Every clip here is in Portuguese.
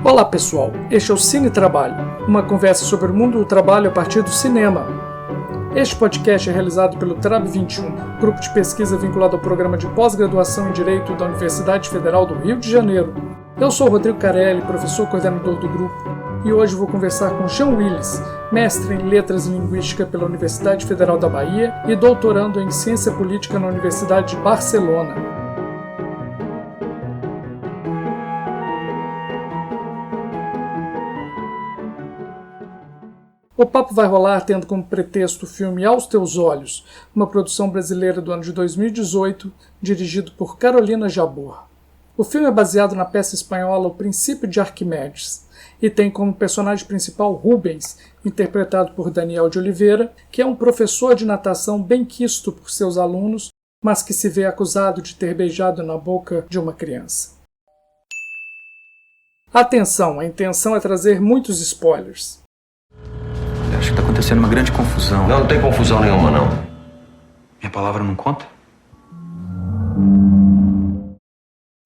Olá pessoal, este é o Cine Trabalho, uma conversa sobre o mundo do trabalho a partir do cinema. Este podcast é realizado pelo TRAB 21, grupo de pesquisa vinculado ao programa de pós-graduação em Direito da Universidade Federal do Rio de Janeiro. Eu sou Rodrigo Carelli, professor coordenador do grupo, e hoje vou conversar com Jean Willis, mestre em Letras e Linguística pela Universidade Federal da Bahia e doutorando em Ciência Política na Universidade de Barcelona. O papo vai rolar tendo como pretexto o filme Aos Teus Olhos, uma produção brasileira do ano de 2018, dirigido por Carolina Jabbour. O filme é baseado na peça espanhola O Princípio de Arquimedes, e tem como personagem principal Rubens, interpretado por Daniel de Oliveira, que é um professor de natação benquisto por seus alunos, mas que se vê acusado de ter beijado na boca de uma criança. Atenção, a intenção é trazer muitos spoilers. Acho que está acontecendo uma grande confusão. Não tem confusão nenhuma, não. Minha palavra não conta?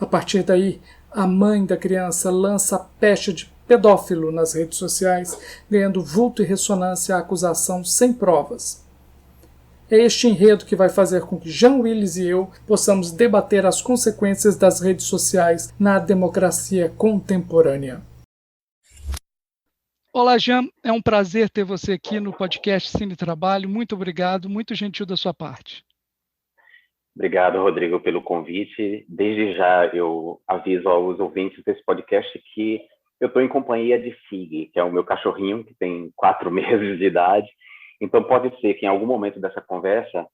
A partir daí, a mãe da criança lança a pecha de pedófilo nas redes sociais, ganhando vulto e ressonância à acusação sem provas. É este enredo que vai fazer com que Jean Willis e eu possamos debater as consequências das redes sociais na democracia contemporânea. Olá, Jean. É um prazer ter você aqui no podcast Cine Trabalho. Muito obrigado, muito gentil da sua parte. Obrigado, Rodrigo, pelo convite. Desde já eu aviso aos ouvintes desse podcast que eu estou em companhia de Sig, que é o meu cachorrinho, que tem 4 meses de idade. Então pode ser que em algum momento dessa conversa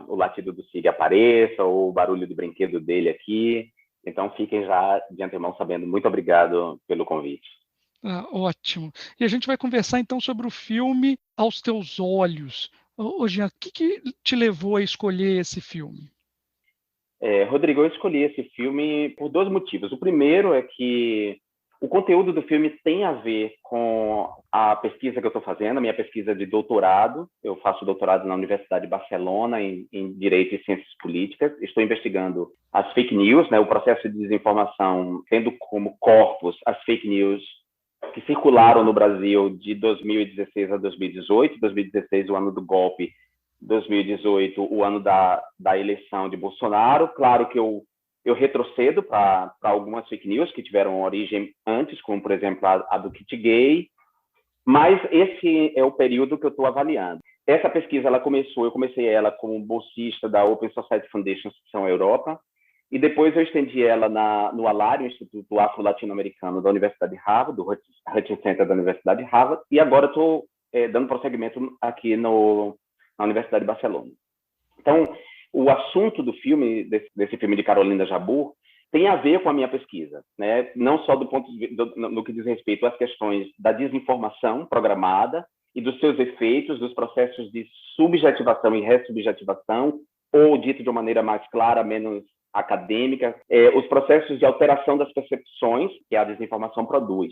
o latido do Sig apareça ou o barulho do brinquedo dele aqui. Então fiquem já de antemão sabendo. Muito obrigado pelo convite. Ótimo. E a gente vai conversar então sobre o filme Aos Teus Olhos. Jean, o que te levou a escolher esse filme? Rodrigo, eu escolhi esse filme por 2 motivos. O primeiro é que o conteúdo do filme tem a ver com a pesquisa que eu estou fazendo, a minha pesquisa de doutorado. Eu faço doutorado na Universidade de Barcelona em Direito e Ciências Políticas. Estou investigando as fake news, né, o processo de desinformação, tendo como corpus as fake news que circularam no Brasil de 2016 a 2018, 2016 o ano do golpe, 2018 o ano da eleição de Bolsonaro. Claro que eu retrocedo para algumas fake news que tiveram origem antes, como, por exemplo, a do kit gay, mas esse é o período que eu estou avaliando. Essa pesquisa eu comecei ela como bolsista da Open Society Foundation Seção Europa, e depois eu estendi ela no ALAR, o Instituto Afro-Latino-Americano da Universidade de Harvard, do Hutchins Center da Universidade de Harvard, e agora estou dando prosseguimento aqui na Universidade de Barcelona. Então, o assunto do filme, desse filme de Carolina Jabbour, tem a ver com a minha pesquisa, né? Não só no que diz respeito às questões da desinformação programada e dos seus efeitos, dos processos de subjetivação e ressubjetivação, ou dito de uma maneira mais clara, menos acadêmica, os processos de alteração das percepções que a desinformação produz.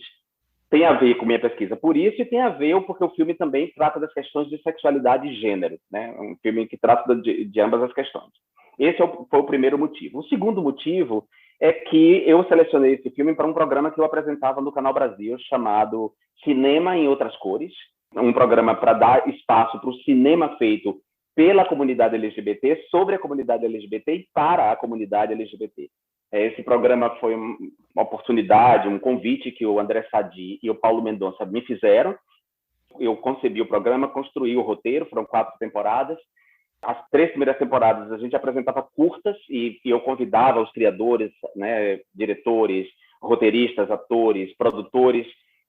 Tem a ver com minha pesquisa por isso, e tem a ver porque o filme também trata das questões de sexualidade e gênero, né? É um filme que trata de ambas as questões. Esse foi o primeiro motivo. O segundo motivo é que eu selecionei esse filme para um programa que eu apresentava no Canal Brasil, chamado Cinema em Outras Cores, um programa para dar espaço para o cinema feito pela comunidade LGBT, sobre a comunidade LGBT e para a comunidade LGBT. Esse programa foi uma oportunidade, um convite que o André Sadi e o Paulo Mendonça me fizeram. Eu concebi o programa, construí o roteiro, foram 4 temporadas. As 3 primeiras temporadas a gente apresentava curtas e eu convidava os criadores, né, diretores, roteiristas, atores, produtores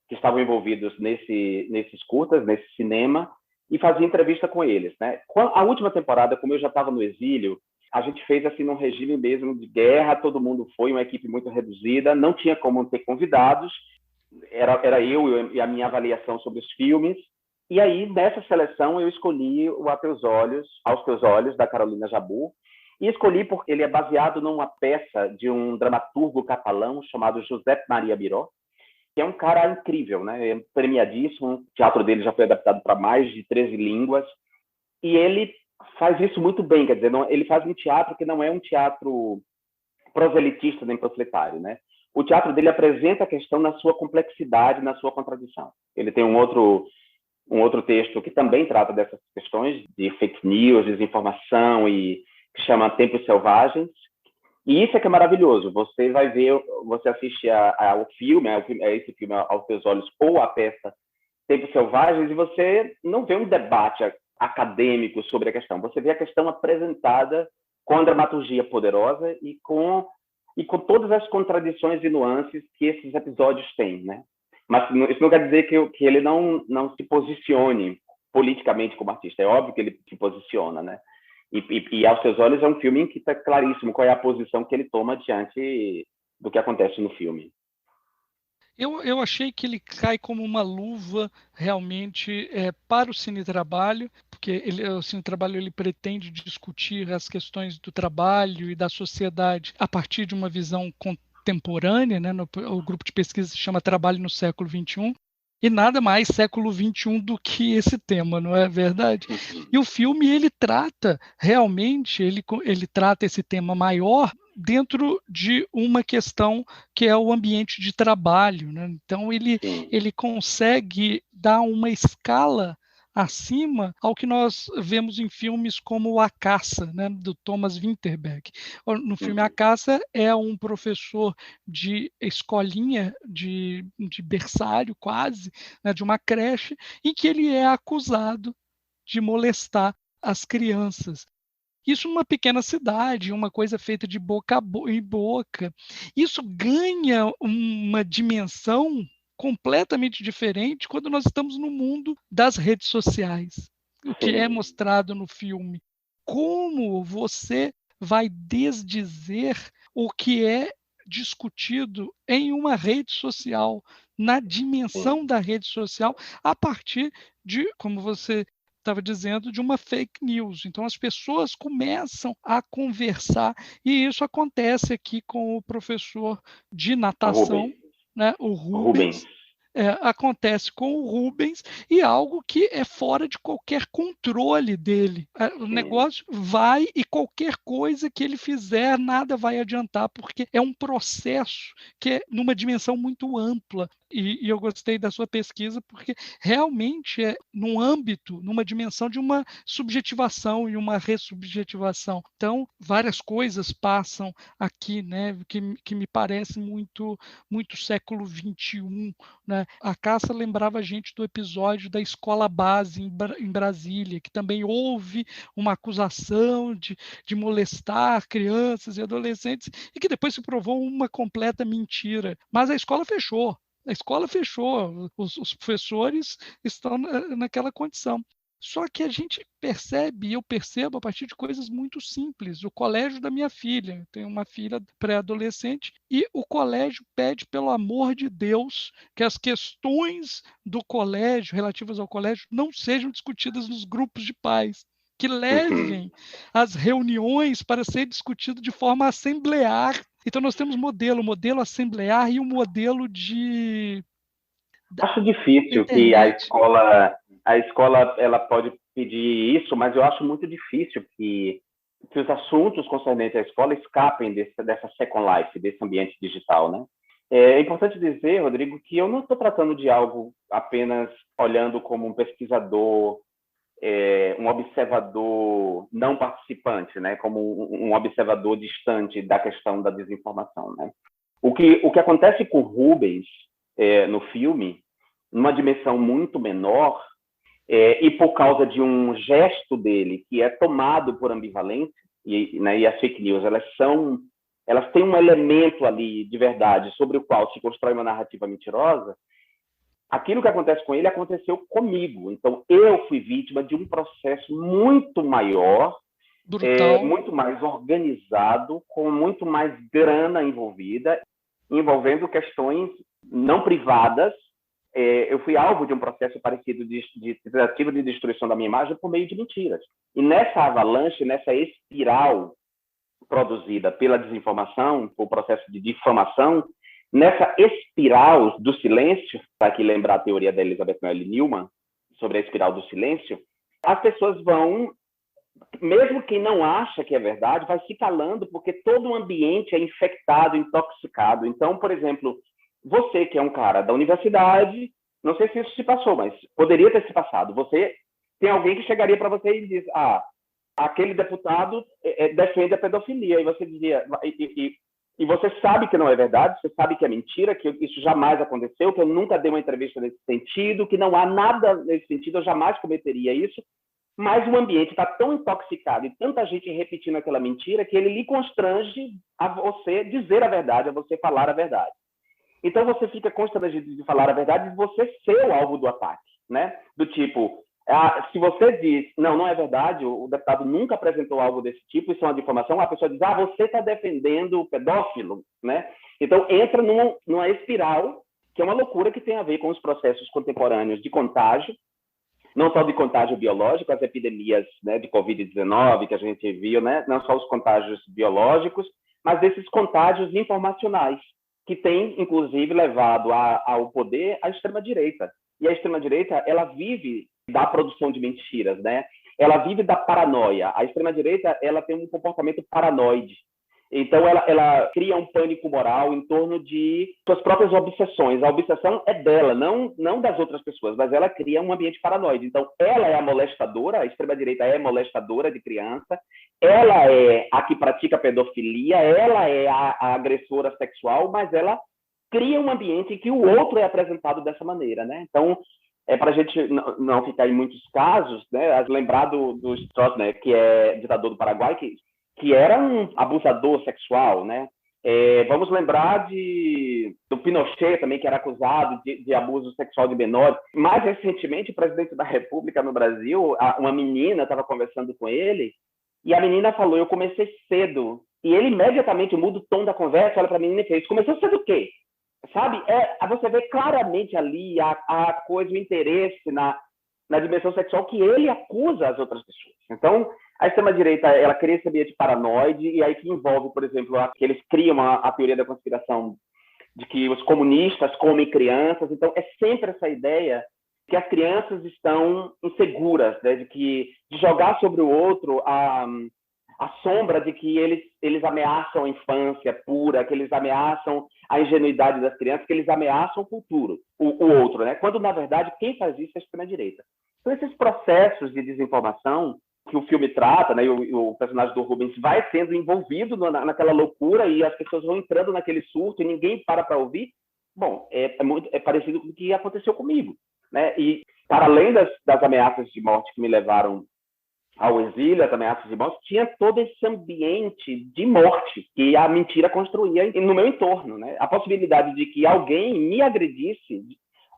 que estavam envolvidos nesses curtas, nesse cinema, e fazia entrevista com eles, né? A última temporada, como eu já estava no exílio, a gente fez assim num regime mesmo de guerra, todo mundo foi, uma equipe muito reduzida, não tinha como ter convidados, era eu e a minha avaliação sobre os filmes. E aí, nessa seleção, eu escolhi o Aos Teus Olhos, da Carolina Jabbour, e escolhi porque ele é baseado numa peça de um dramaturgo catalão chamado Josep Maria Miró, que é um cara incrível, né? É premiadíssimo, o teatro dele já foi adaptado para mais de 13 línguas, e ele faz isso muito bem, quer dizer, ele faz um teatro que não é um teatro proselitista nem panfletário, né? o teatro dele apresenta a questão na sua complexidade, na sua contradição. Ele tem um outro texto que também trata dessas questões de fake news, desinformação, e que chama Tempos Selvagens. E isso é que é maravilhoso. Você vai ver, você assiste ao filme, esse filme aos seus olhos, ou a peça Tempos Selvagens, e você não vê um debate acadêmico sobre a questão. Você vê a questão apresentada com a dramaturgia poderosa e com todas as contradições e nuances que esses episódios têm, né? Mas isso não quer dizer que ele não se posicione politicamente como artista. É óbvio que ele se posiciona, né? E aos seus olhos é um filme em que está claríssimo qual é a posição que ele toma diante do que acontece no filme. Eu achei que ele cai como uma luva realmente para o cinetrabalho, porque o cinetrabalho ele pretende discutir as questões do trabalho e da sociedade a partir de uma visão contemporânea, né? O grupo de pesquisa se chama Trabalho no Século XXI, e nada mais século XXI do que esse tema, não é verdade? E o filme, ele trata realmente, ele trata esse tema maior dentro de uma questão que é o ambiente de trabalho, né? Então, ele consegue dar uma escala acima ao que nós vemos em filmes como A Caça, né, do Thomas Vinterberg. No filme A Caça é um professor de escolinha, de berçário quase, né, de uma creche, em que ele é acusado de molestar as crianças. Isso numa pequena cidade, uma coisa feita de boca em boca. Isso ganha uma dimensão completamente diferente quando nós estamos no mundo das redes sociais. O que é mostrado no filme. Como você vai desdizer o que é discutido em uma rede social, na dimensão da rede social, a partir de, como você estava dizendo, de uma fake news. Então, as pessoas começam a conversar, e isso acontece aqui com o professor de natação, né, o Rubens. Acontece com o Rubens, e algo que é fora de qualquer controle dele. O negócio vai, e qualquer coisa que ele fizer, nada vai adiantar, porque é um processo que é numa dimensão muito ampla. E eu gostei da sua pesquisa, porque realmente é num âmbito, numa dimensão de uma subjetivação e uma ressubjetivação. Então, várias coisas passam aqui, né, que me parece muito, muito século XXI, né? A Caça lembrava a gente do episódio da escola base em Brasília, que também houve uma acusação de molestar crianças e adolescentes, e que depois se provou uma completa mentira. Mas a escola fechou. A escola fechou, os professores estão naquela condição. Só que a gente percebe, e eu percebo a partir de coisas muito simples. O colégio da minha filha, eu tenho uma filha pré-adolescente, e o colégio pede, pelo amor de Deus, que as questões do colégio, relativas ao colégio, não sejam discutidas nos grupos de pais, que levem as reuniões para ser discutido de forma assemblear. Então, nós temos modelo assemblear e um modelo de... Acho difícil que a escola ela pode pedir isso, mas eu acho muito difícil que os assuntos concernentes à escola escapem dessa Second Life, desse ambiente digital, né? É importante dizer, Rodrigo, que eu não estou tratando de algo apenas olhando como um pesquisador, um observador não participante, né? Como um observador distante da questão da desinformação, né? O que acontece com Rubens no filme, numa dimensão muito menor, e por causa de um gesto dele que é tomado por ambivalência, e as fake news, elas têm um elemento ali de verdade sobre o qual se constrói uma narrativa mentirosa. Aquilo que acontece com ele aconteceu comigo. Então, eu fui vítima de um processo muito maior, muito mais organizado, com muito mais grana envolvida, envolvendo questões não privadas. Eu fui alvo de um processo parecido de tentativa de destruição da minha imagem por meio de mentiras. E nessa avalanche, nessa espiral produzida pela desinformação, o processo de difamação, nessa espiral do silêncio, para aqui lembrar a teoria da Elizabeth Noelle Neumann sobre a espiral do silêncio, as pessoas vão mesmo quem não acha que é verdade, vai se calando, porque todo o ambiente é infectado, intoxicado. Então, por exemplo, você que é um cara da universidade, não sei se isso se passou, mas poderia ter se passado. Você tem alguém que chegaria para você e diz, aquele deputado defende a pedofilia, e você dizia, e você sabe que não é verdade, você sabe que é mentira, que isso jamais aconteceu, que eu nunca dei uma entrevista nesse sentido, que não há nada nesse sentido, eu jamais cometeria isso, mas o ambiente está tão intoxicado e tanta gente repetindo aquela mentira que ele lhe constrange a você dizer a verdade, a você falar a verdade. Então você fica constrangido de falar a verdade e você ser o alvo do ataque, né? Do tipo, se você diz, não é verdade, o deputado nunca apresentou algo desse tipo, isso é uma difamação, a pessoa diz, você está defendendo o pedófilo, né? Então entra numa espiral, que é uma loucura que tem a ver com os processos contemporâneos de contágio, não só de contágio biológico, as epidemias, né, de Covid-19 que a gente viu, né? Não só os contágios biológicos, mas esses contágios informacionais, que tem, inclusive, levado ao poder a extrema-direita. E a extrema-direita, ela vive da produção de mentiras, né? Ela vive da paranoia. A extrema-direita, ela tem um comportamento paranoide. Então, ela cria um pânico moral em torno de suas próprias obsessões. A obsessão é dela, não das outras pessoas, mas ela cria um ambiente paranoide. Então, ela é a molestadora, a extrema-direita é molestadora de criança, ela é a que pratica pedofilia, ela é a agressora sexual, mas ela cria um ambiente em que o outro é apresentado dessa maneira, né? Então, para a gente não ficar em muitos casos, né, lembrar do Stroessner, que é ditador do Paraguai, que era um abusador sexual, né? Vamos lembrar do Pinochet também, que era acusado de abuso sexual de menores. Mais recentemente, o presidente da República no Brasil, uma menina estava conversando com ele, e a menina falou, eu comecei cedo. E ele imediatamente muda o tom da conversa, olha para a menina e fez, começou cedo o quê? Sabe? Você vê claramente ali a coisa, o interesse na dimensão sexual que ele acusa as outras pessoas. Então, a extrema-direita, ela cria esse ambiente paranoide, e aí que envolve, por exemplo, que eles criam a teoria da conspiração de que os comunistas comem crianças. Então, é sempre essa ideia que as crianças estão inseguras, né? de jogar sobre o outro a sombra de que eles ameaçam a infância pura, que eles ameaçam a ingenuidade das crianças, que eles ameaçam o futuro, o outro, né? Quando, na verdade, quem faz isso é a extrema-direita. Então, esses processos de desinformação que o filme trata, né, e o personagem do Rubens vai sendo envolvido naquela loucura e as pessoas vão entrando naquele surto e ninguém para ouvir, bom, é parecido com o que aconteceu comigo, né? E, para além das ameaças de morte que me levaram ao exílio, as ameaças de morte, tinha todo esse ambiente de morte que a mentira construía no meu entorno, né? A possibilidade de que alguém me agredisse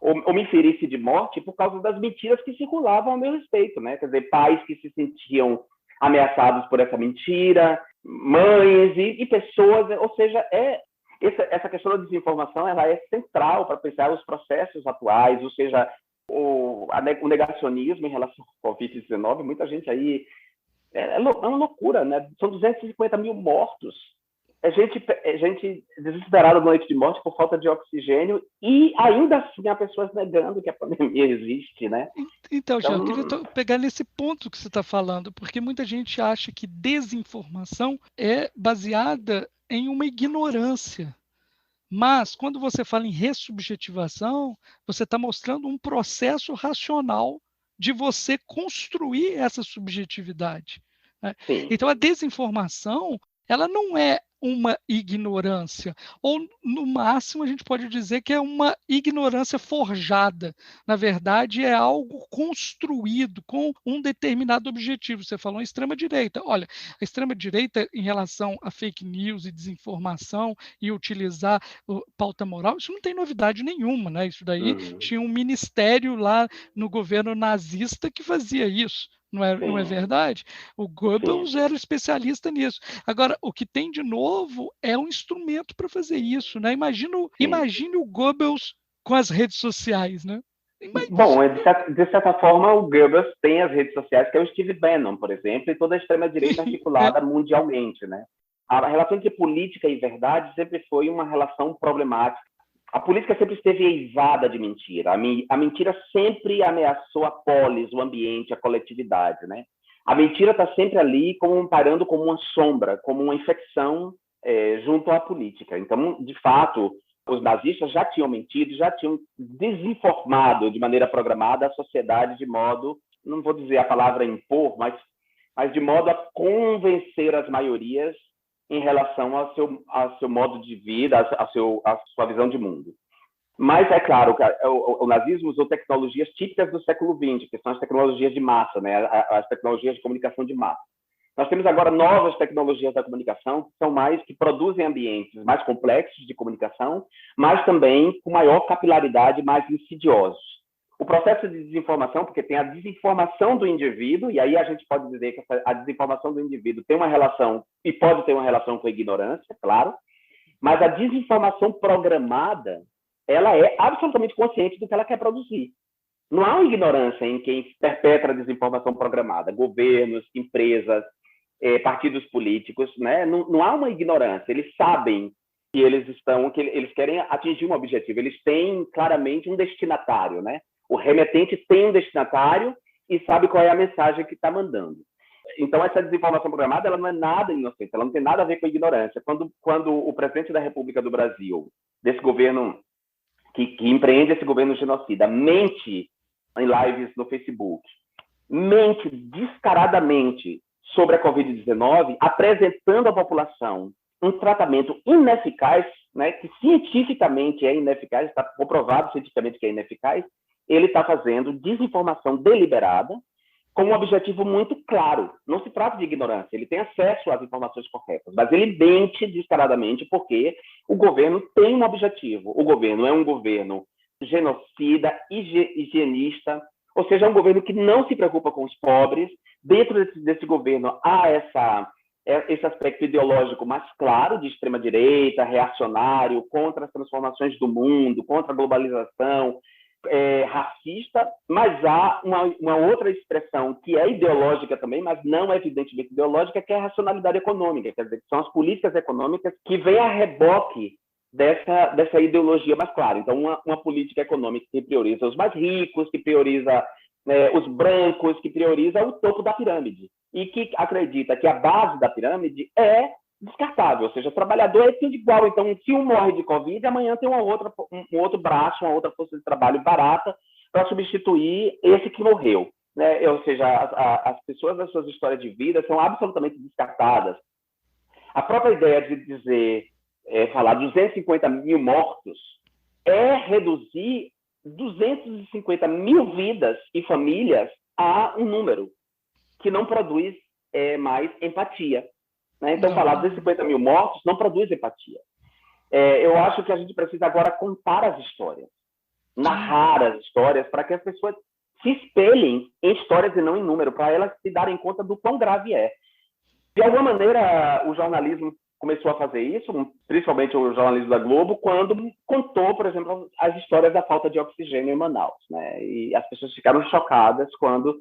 ou me ferisse de morte por causa das mentiras que circulavam a meu respeito, né? Quer dizer, pais que se sentiam ameaçados por essa mentira, mães e pessoas, ou seja, essa questão da desinformação, ela é central para pensar os processos atuais, ou seja, o negacionismo em relação ao Covid-19, muita gente aí, é uma loucura, né? São 250 mil mortos, é gente desesperada na noite de morte por falta de oxigênio, e ainda assim há pessoas negando que a pandemia existe, né? Então, Jean, eu queria pegar nesse ponto que você está falando, porque muita gente acha que desinformação é baseada em uma ignorância. Mas, quando você fala em ressubjetivação, você está mostrando um processo racional de você construir essa subjetividade, né? Então, a desinformação, ela não é uma ignorância, ou no máximo a gente pode dizer que é uma ignorância forjada. Na verdade, é algo construído com um determinado objetivo. Você falou em extrema-direita. Olha, a extrema-direita em relação a fake news e desinformação e utilizar pauta moral, isso não tem novidade nenhuma, né? Isso daí tinha um ministério lá no governo nazista que fazia isso. Não é verdade? O Goebbels era especialista nisso. Agora, o que tem de novo é um instrumento para fazer isso, né? Imagine o Goebbels com as redes sociais, né? Bom, de certa forma, o Goebbels tem as redes sociais, que é o Steve Bannon, por exemplo, e toda a extrema-direita articulada mundialmente, né? A relação entre política e verdade sempre foi uma relação problemática. A política sempre esteve eivada de mentira. A mentira sempre ameaçou a polis, o ambiente, a coletividade, né? a mentira está sempre ali parando como uma sombra, como uma infecção junto à política. Então, de fato, os nazistas já tinham mentido, já tinham desinformado de maneira programada a sociedade de modo, não vou dizer a palavra impor, mas de modo a convencer as maiorias em relação ao seu modo de vida, à sua visão de mundo. Mas é claro que o nazismo usou tecnologias típicas do século XX, que são as tecnologias de massa, né? As tecnologias de comunicação de massa. Nós temos agora novas tecnologias da comunicação que produzem ambientes mais complexos de comunicação, mas também com maior capilaridade, mais insidiosos. O processo de desinformação, porque tem a desinformação do indivíduo, e aí a gente pode dizer que a desinformação do indivíduo tem uma relação, e pode ter uma relação com a ignorância, claro, mas a desinformação programada, ela é absolutamente consciente do que ela quer produzir. Não há uma ignorância em quem perpetra a desinformação programada, governos, empresas, partidos políticos, né? Não há uma ignorância, eles sabem que eles querem atingir um objetivo, eles têm claramente um destinatário, né? O remetente tem um destinatário e sabe qual é a mensagem que está mandando. Então, essa desinformação programada, ela não é nada inocente, ela não tem nada a ver com a ignorância. Quando o presidente da República do Brasil, desse governo que empreende esse governo genocida, mente em lives no Facebook, mente descaradamente sobre a Covid-19, apresentando à população um tratamento ineficaz, né, que cientificamente é ineficaz, está comprovado cientificamente que é ineficaz, ele está fazendo desinformação deliberada com um objetivo muito claro. Não se trata de ignorância, ele tem acesso às informações corretas, mas ele mente descaradamente porque o governo tem um objetivo. O governo é um governo genocida, higienista, ou seja, é um governo que não se preocupa com os pobres. Dentro desse governo há esse aspecto ideológico mais claro, de extrema-direita, reacionário, contra as transformações do mundo, contra a globalização, racista, mas há uma outra expressão que é ideológica também, mas não é evidentemente ideológica, que é a racionalidade econômica, quer dizer, que são as políticas econômicas que vêm a reboque dessa ideologia mais clara. Então, uma política econômica que prioriza os mais ricos, que prioriza os brancos, que prioriza o topo da pirâmide e que acredita que a base da pirâmide é descartável, ou seja, o trabalhador é tudo igual. Então, se um morre de Covid, amanhã tem um outro braço, uma outra força de trabalho barata para substituir esse que morreu, né? Ou seja, as pessoas das suas histórias de vida são absolutamente descartadas. A própria ideia de dizer, falar 250 mil mortos é reduzir 250 mil vidas e famílias a um número que não produz mais empatia. Né? Então, falar de 50 mil mortos não produz empatia. Eu acho que a gente precisa agora contar as histórias, narrar as histórias, para que as pessoas se espelhem em histórias e não em número, para elas se darem conta do quão grave é. De alguma maneira, o jornalismo começou a fazer isso, principalmente o jornalismo da Globo, quando contou, por exemplo, as histórias da falta de oxigênio em Manaus, né? E as pessoas ficaram chocadas quando...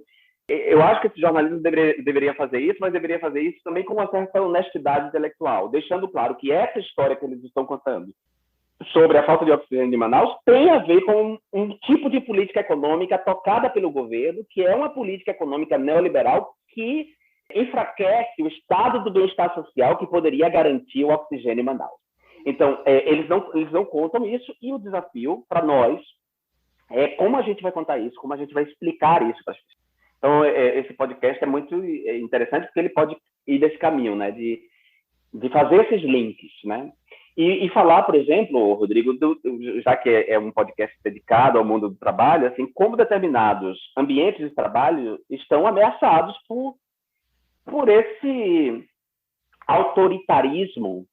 Eu acho que esse jornalismo deveria fazer isso, mas deveria fazer isso também com uma certa honestidade intelectual, deixando claro que essa história que eles estão contando sobre a falta de oxigênio de Manaus tem a ver com um tipo de política econômica tocada pelo governo, que é uma política econômica neoliberal que enfraquece o estado do bem-estar social que poderia garantir o oxigênio em Manaus. Então, eles não contam isso, e o desafio para nós é como a gente vai contar isso, como a gente vai explicar isso para as pessoas. Então, esse podcast é muito interessante porque ele pode ir desse caminho, né, de fazer esses links, né? E falar, por exemplo, Rodrigo, já que é um podcast dedicado ao mundo do trabalho, assim, como determinados ambientes de trabalho estão ameaçados por esse autoritarismo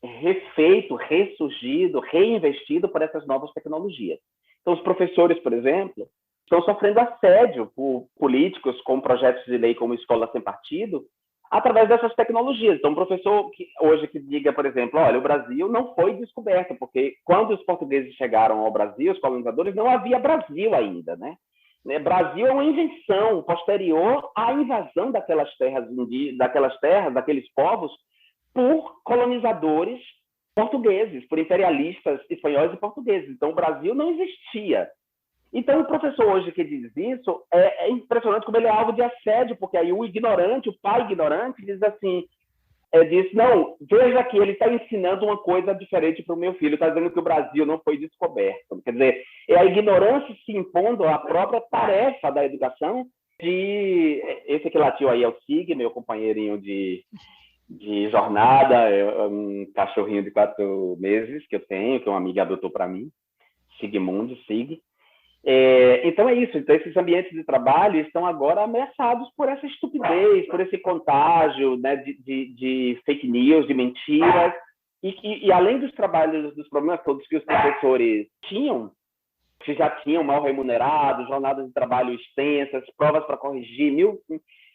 refeito, ressurgido, reinvestido por essas novas tecnologias. Então, os professores, por exemplo, estão sofrendo assédio por políticos com projetos de lei como Escola Sem Partido, através dessas tecnologias. Então, um professor que diga, por exemplo, olha, o Brasil não foi descoberto, porque quando os portugueses chegaram ao Brasil, os colonizadores, não havia Brasil ainda, né? Brasil é uma invenção posterior à invasão daquelas terras, daqueles povos, por colonizadores portugueses, por imperialistas espanhóis e portugueses. Então, o Brasil não existia. Então, o professor hoje que diz isso, é impressionante como ele é alvo de assédio, porque aí o ignorante, o pai ignorante, diz assim, diz, não, veja que ele está ensinando uma coisa diferente para o meu filho, está dizendo que o Brasil não foi descoberto. Quer dizer, é a ignorância se impondo à própria tarefa da educação. Esse que latiu aí é o Sig, meu companheirinho de jornada, é um cachorrinho de 4 meses que eu tenho, que uma amiga adotou para mim, Sigmund, Sig. Então é isso, então esses ambientes de trabalho estão agora ameaçados por essa estupidez, por esse contágio, né, de fake news, de mentiras, e além dos trabalhos, dos problemas todos que os professores tinham, que já tinham mal remunerados, jornadas de trabalho extensas, provas para corrigir,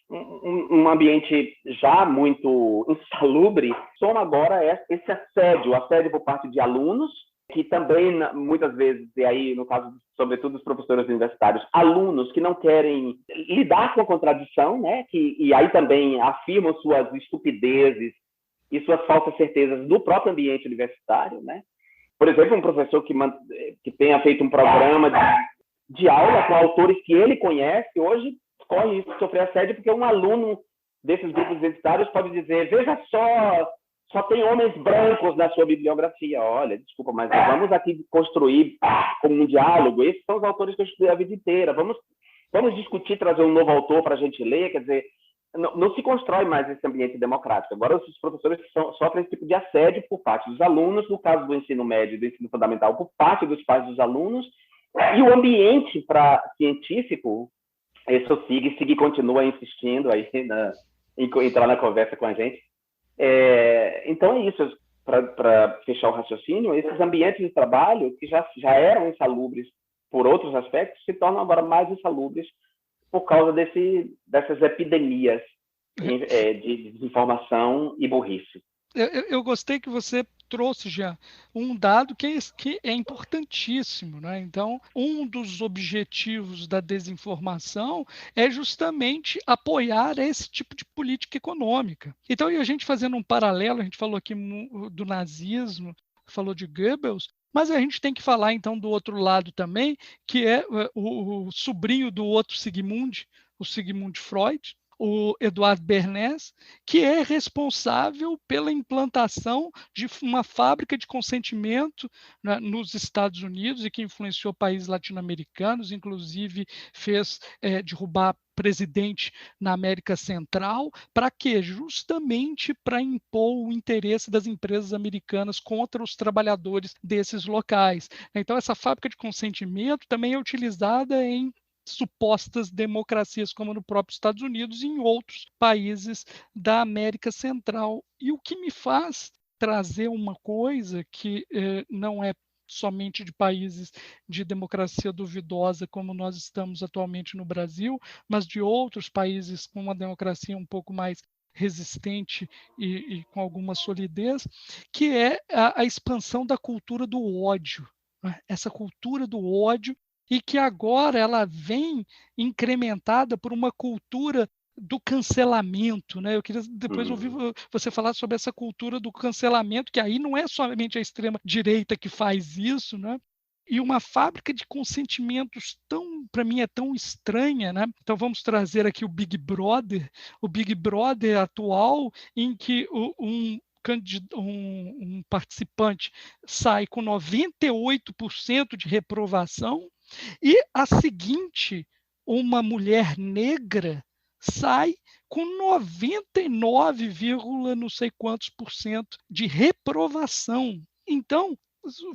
um ambiente já muito insalubre, soma agora esse assédio por parte de alunos, que também, muitas vezes, e aí, no caso, sobretudo dos professores universitários, alunos que não querem lidar com a contradição, né? E aí também afirmam suas estupidezes e suas falsas certezas do próprio ambiente universitário, né? Por exemplo, um professor que tenha feito um programa de aula com autores que ele conhece, hoje corre isso, sofrer assédio, porque um aluno desses grupos universitários pode dizer, veja só tem homens brancos na sua bibliografia. Olha, desculpa, mas vamos aqui construir como um diálogo. Esses são os autores que eu estudei a vida inteira. Vamos discutir, trazer um novo autor para a gente ler. Quer dizer, não se constrói mais esse ambiente democrático. Agora, os professores sofrem esse tipo de assédio por parte dos alunos, no caso do ensino médio e do ensino fundamental, por parte dos pais dos alunos. E o ambiente científico, esse o Sig continua insistindo aí em entrar na conversa com a gente. Então é isso, para fechar o raciocínio, esses ambientes de trabalho que já eram insalubres por outros aspectos, se tornam agora mais insalubres por causa dessas epidemias de desinformação e burrice. Eu gostei que você trouxe já um dado que é importantíssimo, né? Então, um dos objetivos da desinformação é justamente apoiar esse tipo de política econômica. Então, e a gente fazendo um paralelo, a gente falou aqui do nazismo, falou de Goebbels, mas a gente tem que falar então do outro lado também, que é o sobrinho do outro Sigmund, o Sigmund Freud, o Eduardo Bernays, que é responsável pela implantação de uma fábrica de consentimento, né, nos Estados Unidos e que influenciou países latino-americanos, inclusive fez derrubar presidente na América Central. Para quê? Justamente para impor o interesse das empresas americanas contra os trabalhadores desses locais. Então, essa fábrica de consentimento também é utilizada em supostas democracias, como no próprio Estados Unidos e em outros países da América Central. E o que me faz trazer uma coisa que não é somente de países de democracia duvidosa, como nós estamos atualmente no Brasil, mas de outros países com uma democracia um pouco mais resistente e com alguma solidez, que é a expansão da cultura do ódio. Né? Essa cultura do ódio, e que agora ela vem incrementada por uma cultura do cancelamento, né? Eu queria depois ouvir você falar sobre essa cultura do cancelamento, que aí não é somente a extrema-direita que faz isso, né? E uma fábrica de consentimentos para mim, é tão estranha, né? Então vamos trazer aqui o Big Brother atual, em que um participante sai com 98% de reprovação, e a seguinte, uma mulher negra sai com 99, não sei quantos por cento de reprovação. Então,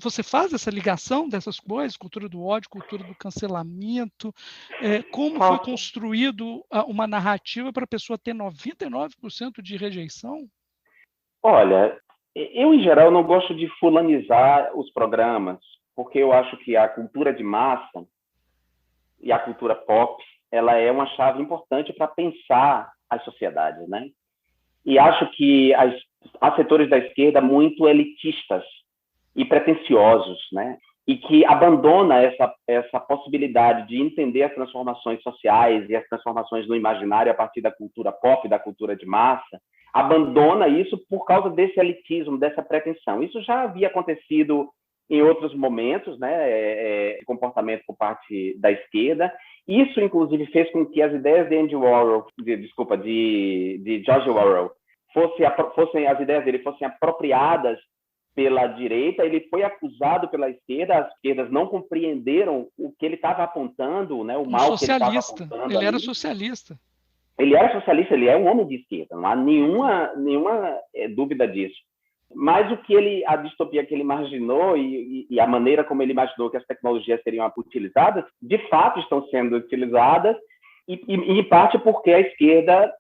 você faz essa ligação dessas coisas, cultura do ódio, cultura do cancelamento, como foi construído uma narrativa para a pessoa ter 99% de rejeição? Olha, eu, em geral, não gosto de fulanizar os programas, porque eu acho que a cultura de massa e a cultura pop, ela é uma chave importante para pensar as sociedades, né? E acho que há setores da esquerda muito elitistas e pretensiosos, né? E que abandona essa possibilidade de entender as transformações sociais e as transformações no imaginário a partir da cultura pop, da cultura de massa, abandona isso por causa desse elitismo, dessa pretensão. Isso já havia acontecido em outros momentos, né, comportamento por parte da esquerda. Isso, inclusive, fez com que as ideias de George Orwell, as ideias dele fossem apropriadas pela direita. Ele foi acusado pela esquerda, as esquerdas não compreenderam o que ele estava apontando, né, o mal que ele estava apontando. Ele era socialista. Ele era socialista, ele é um homem de esquerda, não há nenhuma dúvida disso. Mas a distopia que ele imaginou e a maneira como ele imaginou que as tecnologias seriam utilizadas, de fato estão sendo utilizadas, e em parte porque a esquerda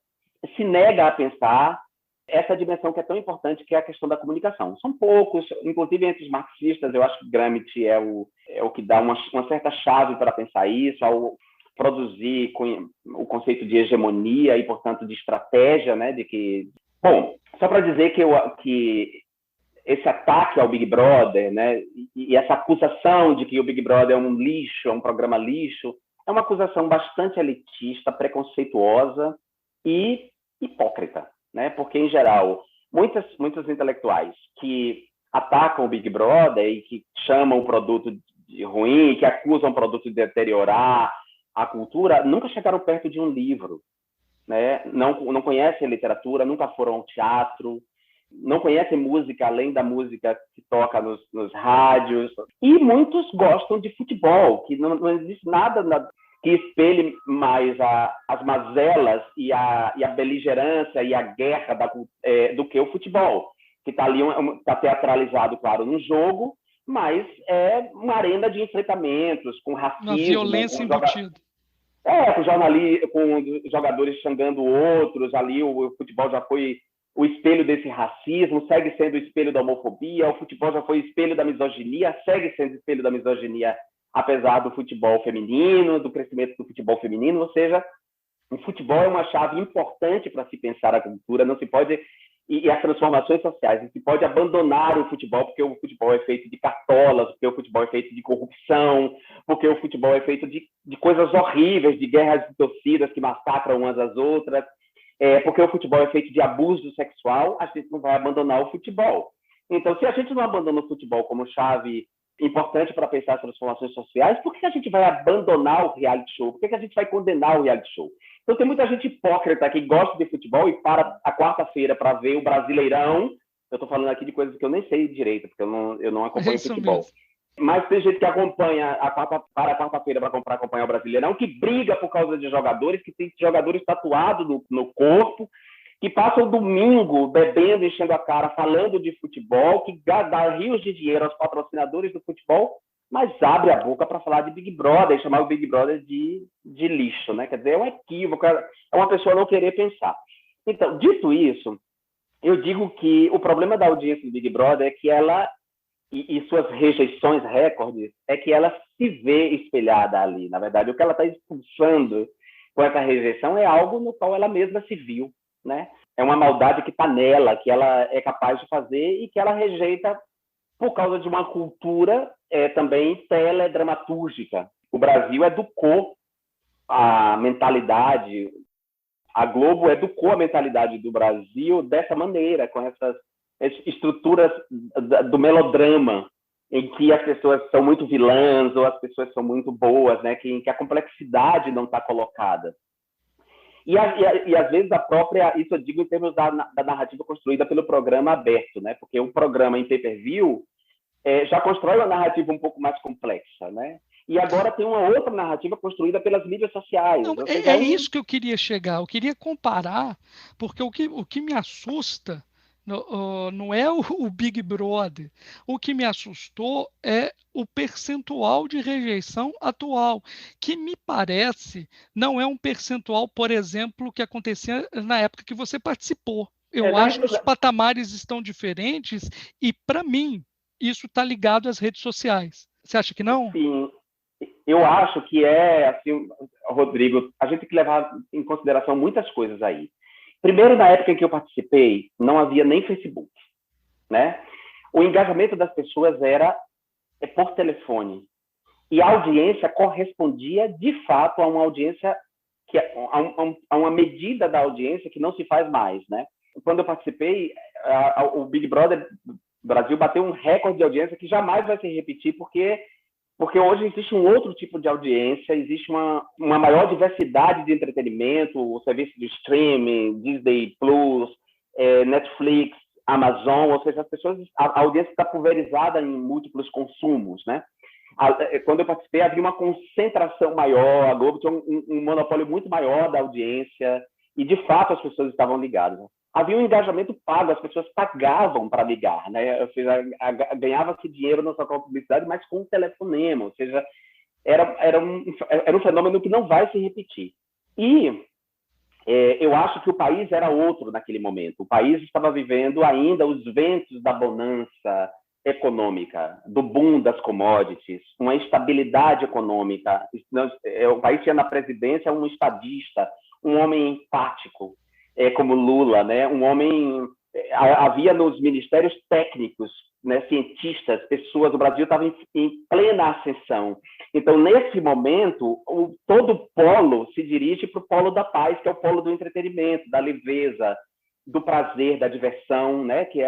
se nega a pensar essa dimensão que é tão importante, que é a questão da comunicação. São poucos, inclusive entre os marxistas, eu acho que Gramsci é o que dá uma certa chave para pensar isso, ao produzir o conceito de hegemonia e, portanto, de estratégia, né, de que... Bom, só para dizer que esse ataque ao Big Brother, né, e essa acusação de que o Big Brother é um lixo, é um programa lixo, é uma acusação bastante elitista, preconceituosa e hipócrita, né? Porque, em geral, muitos intelectuais que atacam o Big Brother e que chamam o produto de ruim, que acusam o produto de deteriorar a cultura, nunca chegaram perto de um livro, né? Não conhecem a literatura, nunca foram ao teatro, não conhecem música além da música que toca nos rádios. E muitos gostam de futebol, que não existe nada que espelhe mais as mazelas e a beligerância e a guerra do que o futebol, que está ali, está teatralizado, claro, num jogo, mas é uma arena de enfrentamentos, com racismo. Uma violência embutida. Com jogadores xingando outros, ali o futebol já foi o espelho desse racismo, segue sendo o espelho da homofobia, o futebol já foi espelho da misoginia, segue sendo espelho da misoginia, apesar do futebol feminino, do crescimento do futebol feminino. Ou seja, o futebol é uma chave importante para se pensar a cultura, não se pode... E as transformações sociais, não se pode abandonar o futebol, porque o futebol é feito de cartolas, porque o futebol é feito de corrupção, porque o futebol é feito de coisas horríveis, de guerras de torcidas que massacram umas às outras, porque o futebol é feito de abuso sexual. A gente não vai abandonar o futebol. Então, se a gente não abandona o futebol como chave importante para pensar as transformações sociais, por que a gente vai abandonar o reality show? Por que a gente vai condenar o reality show? Então, tem muita gente hipócrita que gosta de futebol e para a quarta-feira para ver o Brasileirão. Eu estou falando aqui de coisas que eu nem sei direito, porque eu não acompanho futebol. Mesmo. Mas tem gente que acompanha para a quarta-feira para acompanhar o Brasileirão, que briga por causa de jogadores, que tem jogadores tatuados no corpo, que passam o domingo bebendo, enchendo a cara, falando de futebol, que dá rios de dinheiro aos patrocinadores do futebol, mas abre a boca para falar de Big Brother e chamar o Big Brother de lixo, né? Quer dizer, é um equívoco, é uma pessoa não querer pensar. Então, dito isso, eu digo que o problema da audiência do Big Brother é que ela, e suas rejeições recordes, é que ela se vê espelhada ali. Na verdade, o que ela está expulsando com essa rejeição é algo no qual ela mesma se viu, né? É uma maldade que está nela, que ela é capaz de fazer e que ela rejeita por causa de uma cultura também teledramatúrgica. O Brasil educou a mentalidade, a Globo educou a mentalidade do Brasil dessa maneira, com essas estruturas do melodrama, em que as pessoas são muito vilãs ou as pessoas são muito boas, né? Em que a complexidade não está colocada. E às vezes isso eu digo em termos da narrativa construída pelo programa aberto, né? Porque um programa em pay-per-view já constrói uma narrativa um pouco mais complexa, né? E agora tem uma outra narrativa construída pelas mídias sociais. Não, é isso que eu queria chegar. Eu queria comparar, porque o que me assusta não é o Big Brother. O que me assustou é o percentual de rejeição atual, que me parece não é um percentual, por exemplo, que acontecia na época que você participou. Eu acho que os patamares estão diferentes e, para mim, isso está ligado às redes sociais. Você acha que não? Sim. Eu acho que assim, Rodrigo, a gente tem que levar em consideração muitas coisas aí. Primeiro, na época em que eu participei, não havia nem Facebook, né? O engajamento das pessoas era por telefone. E a audiência correspondia, de fato, a uma audiência, a uma medida da audiência que não se faz mais, né? Quando eu participei, o Big Brother O Brasil bateu um recorde de audiência que jamais vai se repetir, porque hoje existe um outro tipo de audiência, existe uma maior diversidade de entretenimento, o serviço de streaming, Disney Plus, Netflix, Amazon, ou seja, a audiência está pulverizada em múltiplos consumos, né? Quando eu participei, havia uma concentração maior, a Globo tinha um monopólio muito maior da audiência, e de fato as pessoas estavam ligadas. Havia um engajamento pago, as pessoas pagavam para ligar, né? Ou seja, ganhava-se dinheiro não só com a publicidade, mas com o telefonema, ou seja, era um fenômeno que não vai se repetir. E eu acho que o país era outro naquele momento. O país estava vivendo ainda os ventos da bonança econômica, do boom das commodities, uma estabilidade econômica. O país tinha na presidência um estadista, um homem empático, como Lula, né? Um homem... Havia nos ministérios técnicos, né, cientistas, pessoas, o Brasil estava em plena ascensão. Então, nesse momento, todo o polo se dirige para o polo da paz, que é o polo do entretenimento, da leveza, do prazer, da diversão, né? Que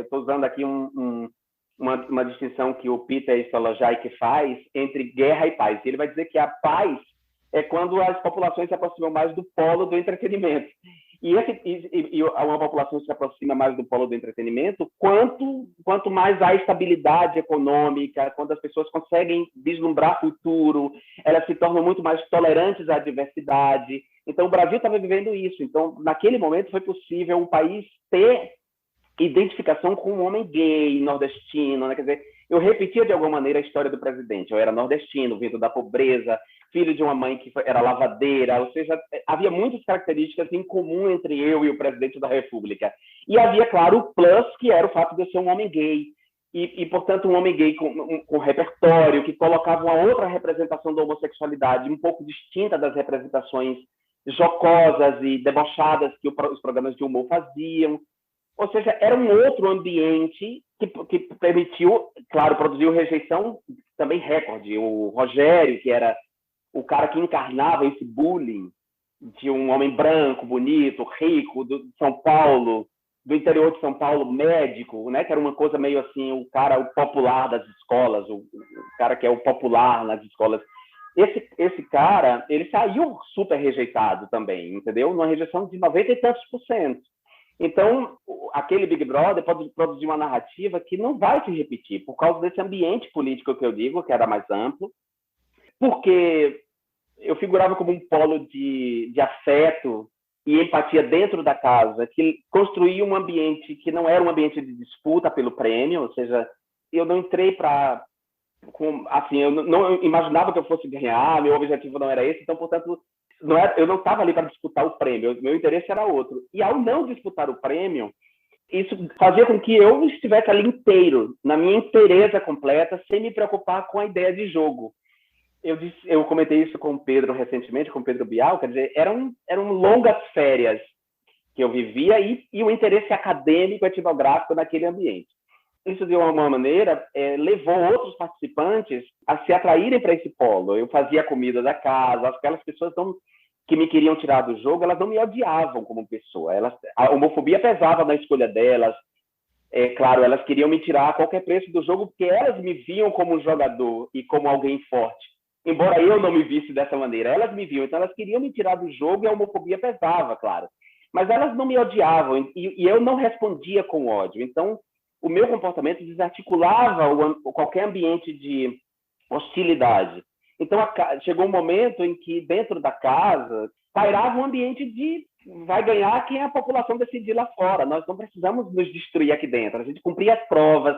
estou usando aqui uma distinção que o Peter Stolojai faz entre guerra e paz. Ele vai dizer que a paz é quando as populações se aproximam mais do polo do entretenimento. E uma população se aproxima mais do polo do entretenimento, quanto mais há estabilidade econômica, quando as pessoas conseguem vislumbrar futuro, elas se tornam muito mais tolerantes à diversidade. Então, o Brasil estava vivendo isso. Então, naquele momento, foi possível o país ter identificação com um homem gay, nordestino, né? Quer dizer, eu repetia de alguma maneira a história do presidente. Eu era nordestino, vindo da pobreza, filho de uma mãe que era lavadeira, ou seja, havia muitas características em comum entre eu e o presidente da República. E havia, claro, o plus, que era o fato de eu ser um homem gay. E portanto, um homem gay com repertório, que colocava uma outra representação da homossexualidade, um pouco distinta das representações jocosas e debochadas que os programas de humor faziam. Ou seja, era um outro ambiente que permitiu, claro, produziu rejeição também recorde. O Rogério, que era o cara que encarnava esse bullying de um homem branco, bonito, rico, do São Paulo, do interior de São Paulo, médico, né? Que era uma coisa meio assim, o popular das escolas, o cara que é o popular nas escolas. Esse cara, ele saiu super rejeitado também, entendeu? Numa rejeição de 90 e tantos %. Então, aquele Big Brother pode produzir uma narrativa que não vai se repetir, por causa desse ambiente político que eu digo, que era mais amplo, porque eu figurava como um polo de afeto e empatia dentro da casa, que construía um ambiente que não era um ambiente de disputa pelo prêmio, ou seja, eu não entrei assim, eu não imaginava que eu fosse ganhar, meu objetivo não era esse, então, portanto, eu não estava ali para disputar o prêmio, meu interesse era outro. E ao não disputar o prêmio, isso fazia com que eu estivesse ali inteiro, na minha inteireza completa, sem me preocupar com a ideia de jogo. Eu comentei isso com o Pedro recentemente, com o Pedro Bial, quer dizer, eram longas férias que eu vivia e o interesse acadêmico, etnográfico naquele ambiente. Isso, de uma maneira, levou outros participantes a se atraírem para esse polo. Eu fazia a comida da casa, aquelas pessoas que me queriam tirar do jogo, elas não me odiavam como pessoa. A homofobia pesava na escolha delas. Claro, elas queriam me tirar a qualquer preço do jogo, porque elas me viam como um jogador e como alguém forte. Embora eu não me visse dessa maneira, elas me viam. Então, elas queriam me tirar do jogo e a homofobia pesava, claro. Mas elas não me odiavam e eu não respondia com ódio. Então, o meu comportamento desarticulava qualquer ambiente de hostilidade. Então, chegou um momento em que, dentro da casa, pairava um ambiente de vai ganhar quem a população decidir lá fora. Nós não precisamos nos destruir aqui dentro. A gente cumpria as provas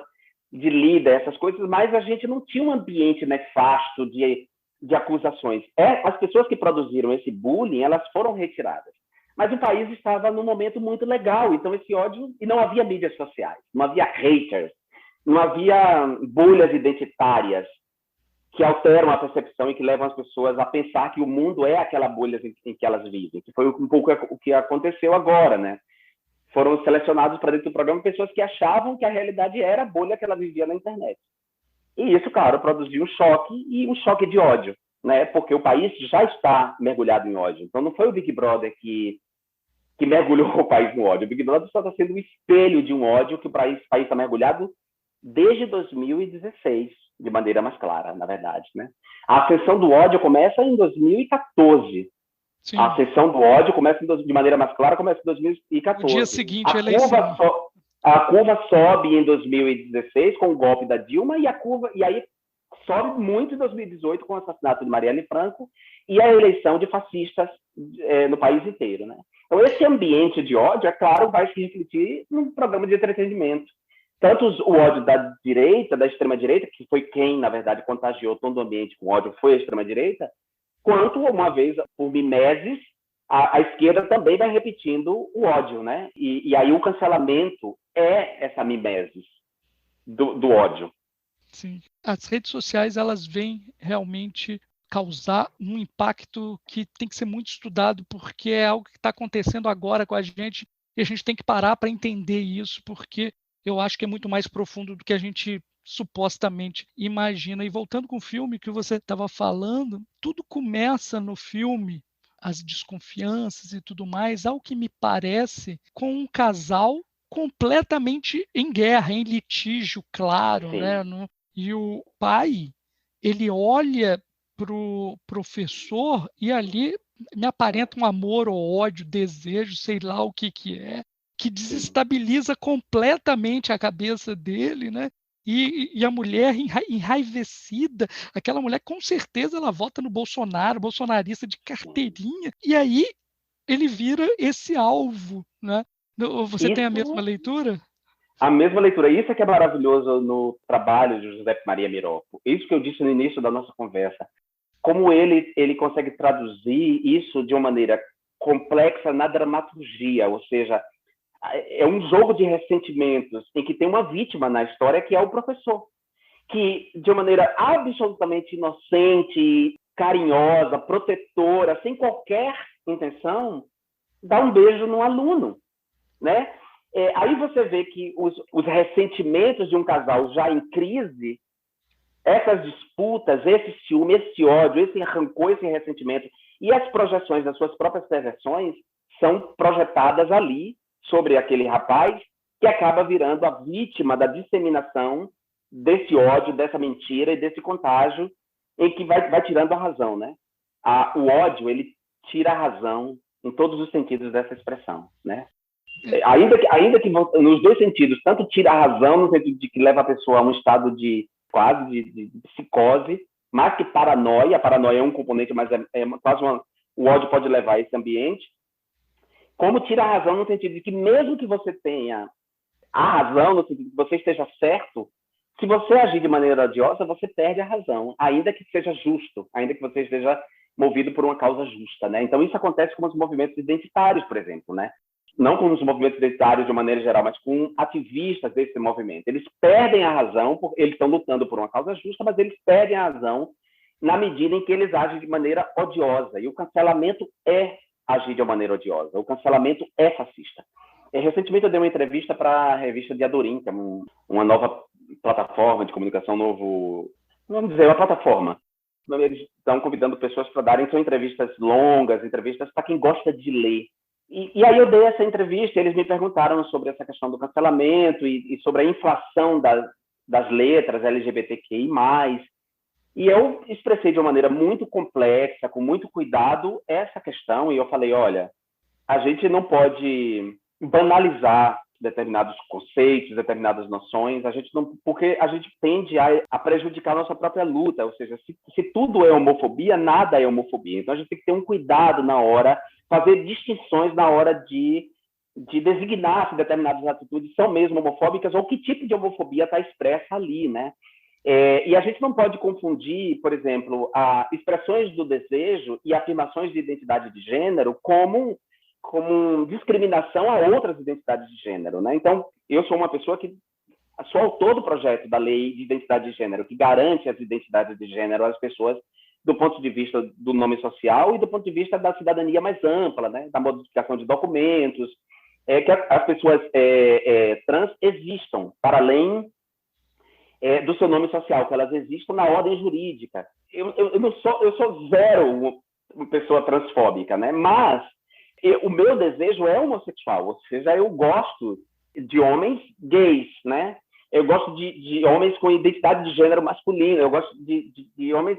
de líder, essas coisas, mas a gente não tinha um ambiente nefasto de acusações. As pessoas que produziram esse bullying, elas foram retiradas. Mas o país estava num momento muito legal, então esse ódio... E não havia mídias sociais, não havia haters, não havia bolhas identitárias que alteram a percepção e que levam as pessoas a pensar que o mundo é aquela bolha em que elas vivem, que foi um pouco o que aconteceu agora, né? Foram selecionados para dentro do programa pessoas que achavam que a realidade era a bolha que ela vivia na internet. E isso, claro, produziu um choque e um choque de ódio, né? Porque o país já está mergulhado em ódio. Então, não foi o Big Brother que que mergulhou o país no ódio. O Big Brother só está sendo um espelho de um ódio que o país está mergulhado desde 2016, de maneira mais clara, na verdade, né? A ascensão do ódio começa em 2014. Sim. A ascensão do ódio começa de maneira mais clara, começa em 2014. No dia seguinte à eleição. A curva sobe em 2016 com o golpe da Dilma e aí sobe muito em 2018 com o assassinato de Marielle Franco e a eleição de fascistas no país inteiro, né? Então, esse ambiente de ódio, é claro, vai se refletir no programa de entretenimento. Tanto o ódio da direita, da extrema-direita, que foi quem, na verdade, contagiou todo o ambiente com ódio, foi a extrema-direita, quanto, uma vez, por mimeses, a esquerda também vai repetindo o ódio, né? E aí o cancelamento é essa mimesis do ódio. Sim. As redes sociais, elas vêm realmente causar um impacto que tem que ser muito estudado, porque é algo que está acontecendo agora com a gente, e a gente tem que parar para entender isso, porque eu acho que é muito mais profundo do que a gente supostamente imagina. E voltando com o filme que você estava falando, tudo começa no filme, as desconfianças e tudo mais, ao que me parece, com um casal completamente em guerra, em litígio, claro, né? E o pai, ele olha para o professor e ali me aparenta um amor ou ódio, desejo, sei lá o que é, que desestabiliza completamente a cabeça dele, né? E a mulher enraivecida, aquela mulher com certeza ela vota no Bolsonaro, bolsonarista de carteirinha, e aí ele vira esse alvo, né? Você tem a mesma leitura? A mesma leitura. Isso é que é maravilhoso no trabalho de José Maria Miroco. Isso que eu disse no início da nossa conversa. Como ele consegue traduzir isso de uma maneira complexa na dramaturgia, ou seja, é um jogo de ressentimentos em que tem uma vítima na história, que é o professor, que de uma maneira absolutamente inocente, carinhosa, protetora, sem qualquer intenção, dá um beijo no aluno, né? Aí você vê que os ressentimentos de um casal já em crise, essas disputas, esse ciúme, esse ódio, esse rancor, esse ressentimento e as projeções das suas próprias perversões são projetadas ali sobre aquele rapaz que acaba virando a vítima da disseminação desse ódio, dessa mentira e desse contágio em que vai tirando a razão, né? O ódio, ele tira a razão em todos os sentidos dessa expressão, né? Ainda que nos dois sentidos, tanto tira a razão no sentido de que leva a pessoa a um estado de quase de psicose, mais que paranoia. A paranoia é um componente, mas quase o ódio pode levar a esse ambiente. Como tira a razão no sentido de que mesmo que você tenha a razão, no sentido de que você esteja certo, se você agir de maneira odiosa, você perde a razão, ainda que seja justo, ainda que você esteja movido por uma causa justa, né? Então isso acontece com os movimentos identitários, por exemplo, né? Não com os movimentos identitários de uma maneira geral, mas com ativistas desse movimento. Eles perdem a razão, eles estão lutando por uma causa justa, mas eles perdem a razão na medida em que eles agem de maneira odiosa. E o cancelamento é agir de uma maneira odiosa. O cancelamento é fascista. Recentemente eu dei uma entrevista para a revista Diadorim, que é uma nova plataforma de comunicação, vamos dizer, uma plataforma. Eles estão convidando pessoas para darem são entrevistas longas, entrevistas para quem gosta de ler. E aí eu dei essa entrevista e eles me perguntaram sobre essa questão do cancelamento e sobre a inflação das letras LGBTQI+. E eu expressei de uma maneira muito complexa, com muito cuidado, essa questão. E eu falei, olha, a gente não pode banalizar determinados conceitos, determinadas noções, porque a gente tende a prejudicar a nossa própria luta. Ou seja, se tudo é homofobia, nada é homofobia. Então a gente tem que ter um cuidado na hora, fazer distinções na hora de designar se determinadas atitudes são mesmo homofóbicas ou que tipo de homofobia está expressa ali, né? E a gente não pode confundir, por exemplo, expressões do desejo e afirmações de identidade de gênero como discriminação a outras identidades de gênero, né? Então, eu sou uma pessoa que sou autor do projeto da lei de identidade de gênero, que garante as identidades de gênero às pessoas do ponto de vista do nome social e do ponto de vista da cidadania mais ampla, né? Da modificação de documentos, que as pessoas trans existam para além do seu nome social, que elas existam na ordem jurídica. Eu sou zero uma pessoa transfóbica, né? Mas o meu desejo é homossexual, ou seja, eu gosto de homens gays, né? Eu gosto de homens com identidade de gênero masculino, eu gosto de homens,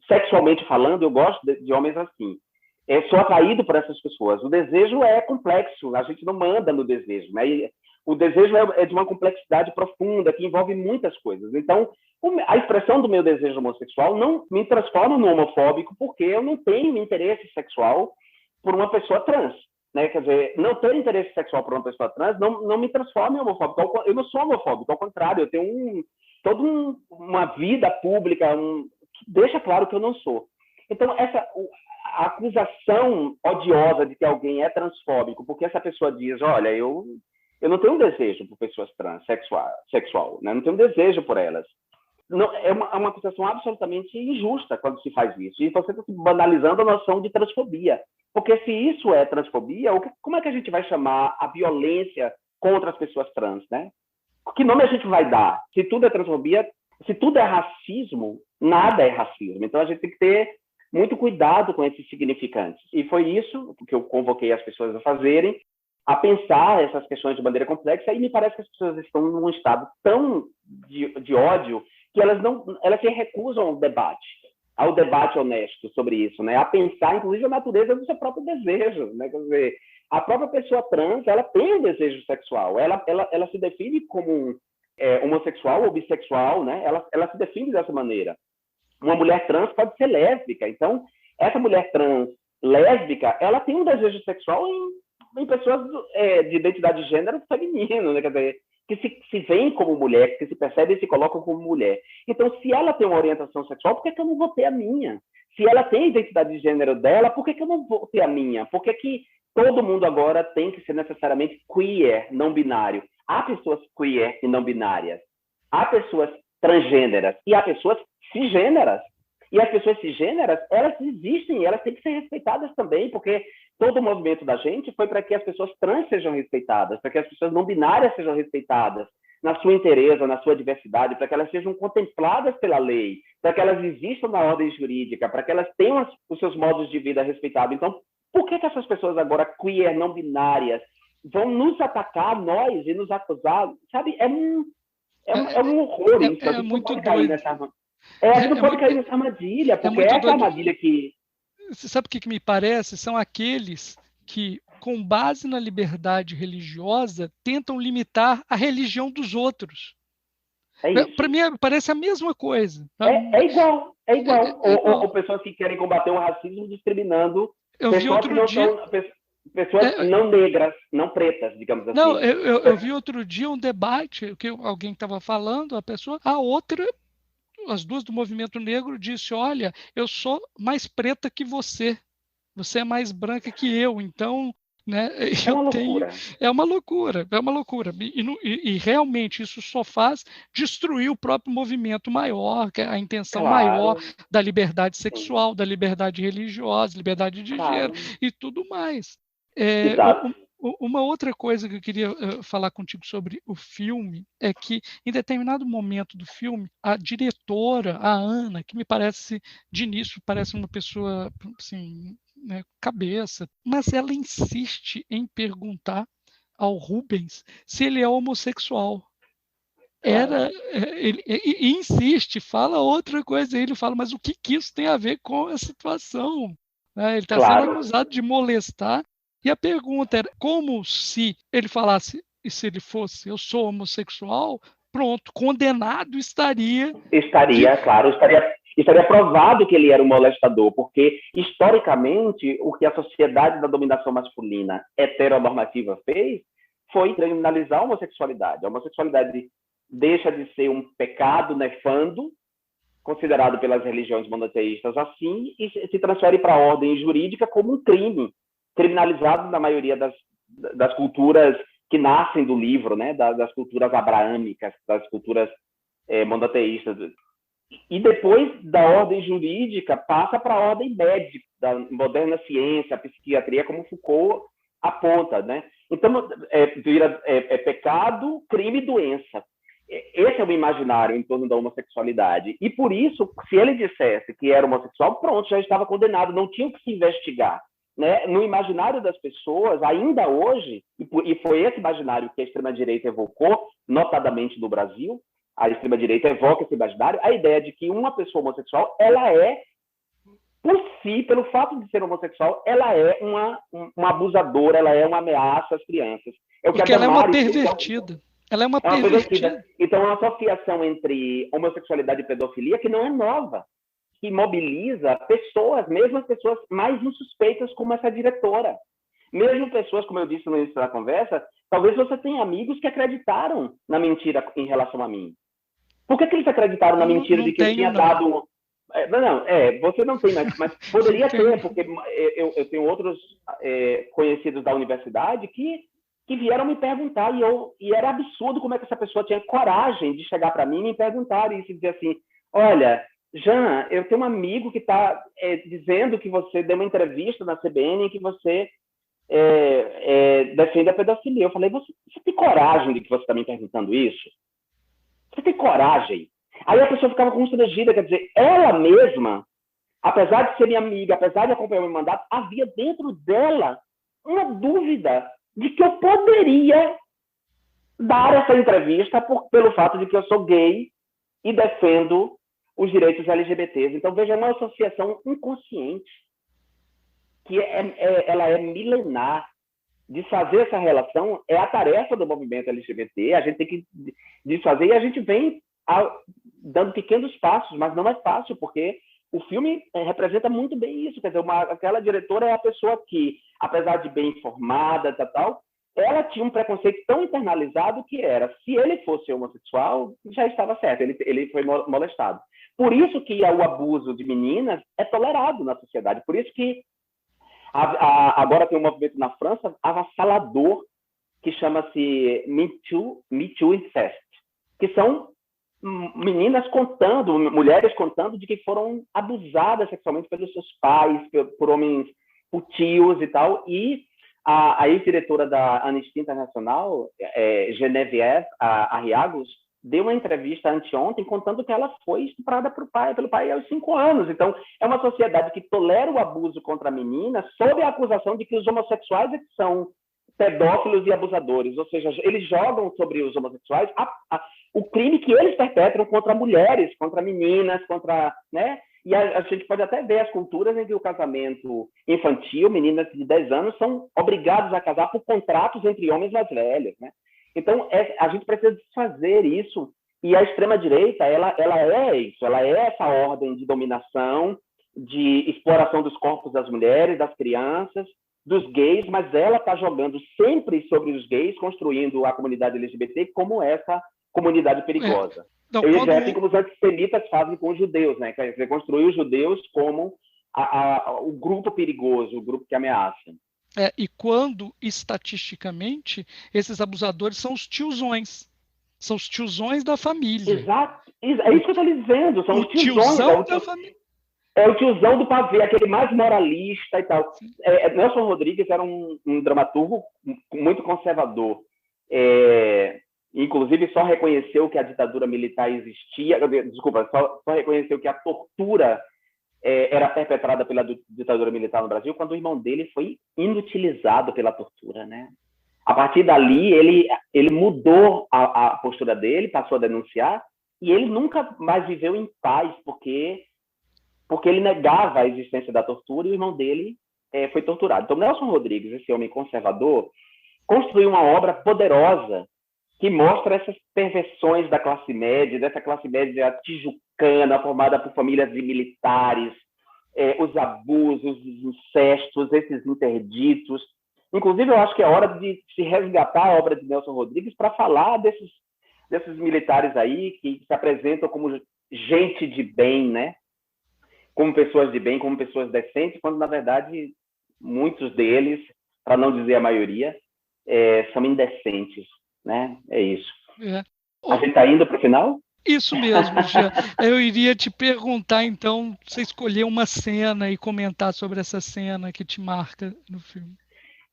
sexualmente falando, eu gosto de homens assim. Sou atraído por essas pessoas. O desejo é complexo, a gente não manda no desejo, né? E o desejo é de uma complexidade profunda, que envolve muitas coisas. Então, a expressão do meu desejo homossexual não me transforma no homofóbico, porque eu não tenho interesse sexual por uma pessoa trans. Né? Quer dizer, não ter interesse sexual por uma pessoa trans não me transforma em homofóbico. Eu não sou homofóbico, ao contrário, eu tenho toda uma vida pública que deixa claro que eu não sou. Então, a acusação odiosa de que alguém é transfóbico, porque essa pessoa diz, olha, eu não tenho um desejo por pessoas trans, sexual, né? Não tenho um desejo por elas. Não, é uma acusação absolutamente injusta quando se faz isso. E você está banalizando a noção de transfobia. Porque se isso é transfobia, como é que a gente vai chamar a violência contra as pessoas trans, né? Que nome a gente vai dar? Se tudo é transfobia, se tudo é racismo, nada é racismo. Então a gente tem que ter muito cuidado com esses significantes. E foi isso que eu convoquei as pessoas a fazerem, a pensar essas questões de maneira complexa, e me parece que as pessoas estão num estado tão de ódio que elas se recusam ao debate honesto sobre isso, né? A pensar, inclusive, a natureza do seu próprio desejo, né? Quer dizer, a própria pessoa trans, ela tem um desejo sexual, ela se define como homossexual ou bissexual, né? Ela se define dessa maneira. Uma mulher trans pode ser lésbica, então, essa mulher trans lésbica, ela tem um desejo sexual em pessoas de identidade de gênero feminino, né? Quer dizer, que se veem como mulher, que se percebem e se colocam como mulher. Então, se ela tem uma orientação sexual, por que eu não vou ter a minha? Se ela tem a identidade de gênero dela, por que eu não vou ter a minha? Por que todo mundo agora tem que ser necessariamente queer, não binário? Há pessoas queer e não binárias. Há pessoas transgêneras e há pessoas cisgêneras. E as pessoas cisgêneras, elas existem, elas têm que ser respeitadas também, porque todo o movimento da gente foi para que as pessoas trans sejam respeitadas, para que as pessoas não binárias sejam respeitadas na sua inteireza, na sua diversidade, para que elas sejam contempladas pela lei, para que elas existam na ordem jurídica, para que elas tenham os seus modos de vida respeitados. Então, por que essas pessoas agora queer, não binárias, vão nos atacar, nós, e nos acusar? Sabe, é um horror isso. É muito doido. A gente não pode cair nessa armadilha, porque essa é a armadilha que... Você sabe o que me parece? São aqueles que, com base na liberdade religiosa, tentam limitar a religião dos outros. Para mim, parece a mesma coisa. É igual. Ou pessoas que querem combater o racismo discriminando pessoas não negras, não pretas, digamos assim. Não, eu vi outro dia um debate que alguém estava falando, a outra... As duas do movimento negro disse, olha, eu sou mais preta que você é mais branca que eu, então, né, é uma loucura. E realmente isso só faz destruir o próprio movimento maior, que é a intenção maior da liberdade sexual, da liberdade religiosa, liberdade de gênero e tudo mais. Uma outra coisa que eu queria falar contigo sobre o filme é que, em determinado momento do filme, a diretora, a Ana, que me parece, de início, parece uma pessoa, assim, né, cabeça, mas ela insiste em perguntar ao Rubens se ele é homossexual. Ele insiste, fala outra coisa, ele fala, mas o que isso tem a ver com a situação? Ele está sendo acusado de molestar. E a pergunta era como se ele falasse, e se ele fosse, eu sou homossexual, pronto, condenado estaria... Estaria provado que ele era um molestador, porque, historicamente, o que a sociedade da dominação masculina heteronormativa fez foi criminalizar a homossexualidade. A homossexualidade deixa de ser um pecado nefando, considerado pelas religiões monoteístas assim, e se transfere para a ordem jurídica como um crime, criminalizado na maioria das culturas que nascem do livro, né? Das culturas abraâmicas, das culturas monoteístas. E depois da ordem jurídica passa para a ordem médica, da moderna ciência, a psiquiatria, como Foucault aponta, né? Então, vira pecado, crime e doença. Esse é o imaginário em torno da homossexualidade. E por isso, se ele dissesse que era homossexual, pronto, já estava condenado, não tinha que se investigar. né, no imaginário das pessoas, ainda hoje, e foi esse imaginário que a extrema-direita evocou, notadamente no Brasil, a extrema-direita evoca esse imaginário, a ideia de que uma pessoa homossexual, ela é, por si, pelo fato de ser homossexual, ela é uma abusadora, ela é uma ameaça às crianças. Porque ela é uma pervertida. Ela é uma pervertida. Então, é uma associação entre homossexualidade e pedofilia que não é nova, que mobiliza pessoas, mesmo as pessoas mais insuspeitas como essa diretora. Mesmo pessoas, como eu disse no início da conversa, talvez você tenha amigos que acreditaram na mentira em relação a mim. Por que eles acreditaram na mentira de que eu tinha dado... você não tem, mas poderia ter, porque eu tenho outros conhecidos da universidade que vieram me perguntar, e era absurdo como é que essa pessoa tinha coragem de chegar para mim e me perguntar e dizer assim, olha, Jean, eu tenho um amigo que está dizendo que você deu uma entrevista na CBN em que você defende a pedofilia. Eu falei, você tem coragem de que você está me perguntando isso? Você tem coragem? Aí a pessoa ficava constrangida, quer dizer, ela mesma, apesar de ser minha amiga, apesar de acompanhar o meu mandato, havia dentro dela uma dúvida de que eu poderia dar essa entrevista pelo fato de que eu sou gay e defendo os direitos LGBTs. Então, veja, é uma associação inconsciente, que ela é milenar. Desfazer essa relação é a tarefa do movimento LGBT, a gente tem que desfazer, e a gente vem dando pequenos passos, mas não é fácil, porque o filme representa muito bem isso. Quer dizer, aquela diretora é a pessoa que, apesar de bem informada, tal, ela tinha um preconceito tão internalizado que era, se ele fosse homossexual, já estava certo, ele foi molestado. Por isso que o abuso de meninas é tolerado na sociedade, por isso que agora tem um movimento na França avassalador que chama-se Me Too Incest, que são meninas contando, mulheres contando de que foram abusadas sexualmente pelos seus pais, por homens, por tios e tal. E a ex-diretora da Anistia Internacional, Geneviève Arriagos, deu uma entrevista anteontem contando que ela foi estuprada pelo pai aos 5 anos. Então, é uma sociedade que tolera o abuso contra meninas sob a acusação de que os homossexuais são pedófilos e abusadores. Ou seja, eles jogam sobre os homossexuais o crime que eles perpetram contra mulheres, contra meninas, né? E a gente pode até ver as culturas em que o casamento infantil, meninas de 10 anos, são obrigadas a casar por contratos entre homens mais velhos, né? Então, a gente precisa desfazer isso, e a extrema-direita, ela é isso, ela é essa ordem de dominação, de exploração dos corpos das mulheres, das crianças, dos gays, mas ela está jogando sempre sobre os gays, construindo a comunidade LGBT como essa comunidade perigosa. Então, assim como os antissemitas fazem com os judeus, né? Quer dizer, construir os judeus como o grupo perigoso, o grupo que ameaça. E quando, estatisticamente, esses abusadores são os tiozões. São os tiozões da família. Exato. É isso que eu estou lhe dizendo. São os tiozão da família. É o tiozão do pavê, aquele mais moralista e tal. Nelson Rodrigues era um dramaturgo muito conservador. Inclusive, só reconheceu que a ditadura militar existia. Desculpa, só reconheceu que a tortura era perpetrada pela ditadura militar no Brasil quando o irmão dele foi inutilizado pela tortura, né? A partir dali, ele mudou a postura dele, passou a denunciar, e ele nunca mais viveu em paz, porque ele negava a existência da tortura, e o irmão dele foi torturado. Então, Nelson Rodrigues, esse homem conservador, construiu uma obra poderosa que mostra essas perversões da classe média, dessa classe média tijucana, formada por famílias de militares, os abusos, os incestos, esses interditos. Inclusive, eu acho que é hora de se resgatar a obra de Nelson Rodrigues para falar desses militares aí que se apresentam como gente de bem, né? Como pessoas de bem, como pessoas decentes, quando, na verdade, muitos deles, para não dizer a maioria, são indecentes, né? É isso. A gente está indo para o final? Isso mesmo, Jean. Eu iria te perguntar, então, você escolher uma cena e comentar sobre essa cena que te marca no filme.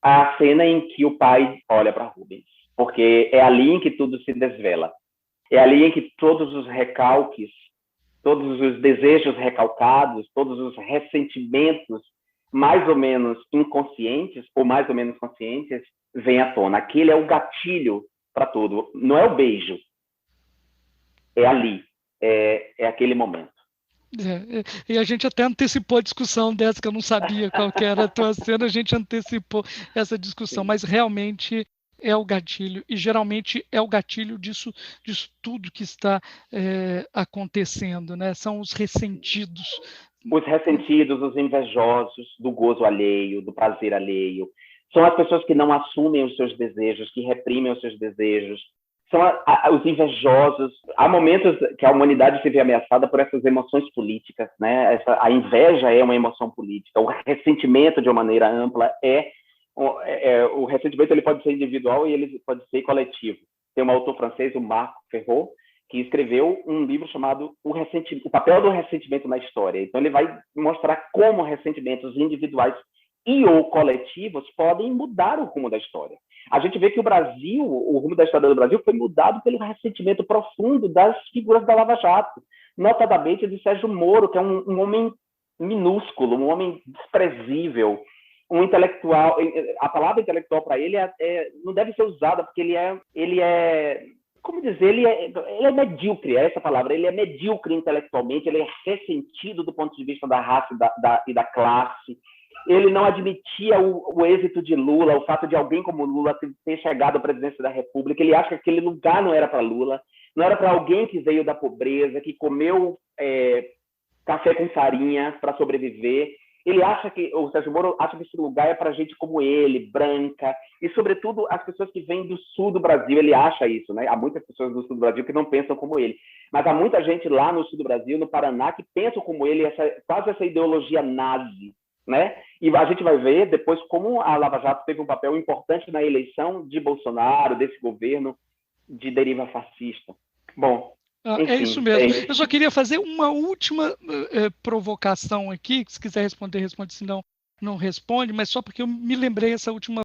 A cena em que o pai olha para Rubens, porque é ali em que tudo se desvela. É ali em que todos os recalques, todos os desejos recalcados, todos os ressentimentos mais ou menos inconscientes ou mais ou menos conscientes vêm à tona. Aquele é o gatilho para tudo. Não é o beijo, é ali, é aquele momento. E a gente até antecipou a discussão dessa, que eu não sabia qual que era a tua cena, a gente antecipou essa discussão, mas realmente é o gatilho, e geralmente é o gatilho disso tudo que está acontecendo, né? São os ressentidos. Os ressentidos, os invejosos do gozo alheio, do prazer alheio. São as pessoas que não assumem os seus desejos, que reprimem os seus desejos. São os invejosos. Há momentos que a humanidade se vê ameaçada por essas emoções políticas, né? A inveja é uma emoção política. O ressentimento, de uma maneira ampla, o ressentimento ele pode ser individual e ele pode ser coletivo. Tem um autor francês, o Marc Ferraud, que escreveu um livro chamado O Papel do Ressentimento na História. Então, ele vai mostrar como ressentimentos individuais e ou coletivos podem mudar o rumo da história. A gente vê que o rumo da história do Brasil foi mudado pelo ressentimento profundo das figuras da Lava Jato, notadamente de Sérgio Moro, que é um homem minúsculo, um homem desprezível, um intelectual. A palavra intelectual para ele não deve ser usada, porque ele é como dizer, ele é medíocre, é essa palavra, ele é medíocre intelectualmente, ele é ressentido do ponto de vista da raça e da classe. Ele não admitia o êxito de Lula, o fato de alguém como Lula ter chegado à presidência da República. Ele acha que aquele lugar não era para Lula, não era para alguém que veio da pobreza, que comeu café com farinha para sobreviver. O Sérgio Moro acha que esse lugar é para gente como ele, branca, e sobretudo as pessoas que vêm do sul do Brasil. Ele acha isso, né? Há muitas pessoas do sul do Brasil que não pensam como ele, mas há muita gente lá no sul do Brasil, no Paraná, que pensam como ele, quase essa ideologia nazi, né? E a gente vai ver depois como a Lava Jato teve um papel importante na eleição de Bolsonaro, desse governo de deriva fascista. Bom, enfim, é isso mesmo. Eu só queria fazer uma última provocação aqui, que se quiser responder, responde, se não responde, mas só porque eu me lembrei essa última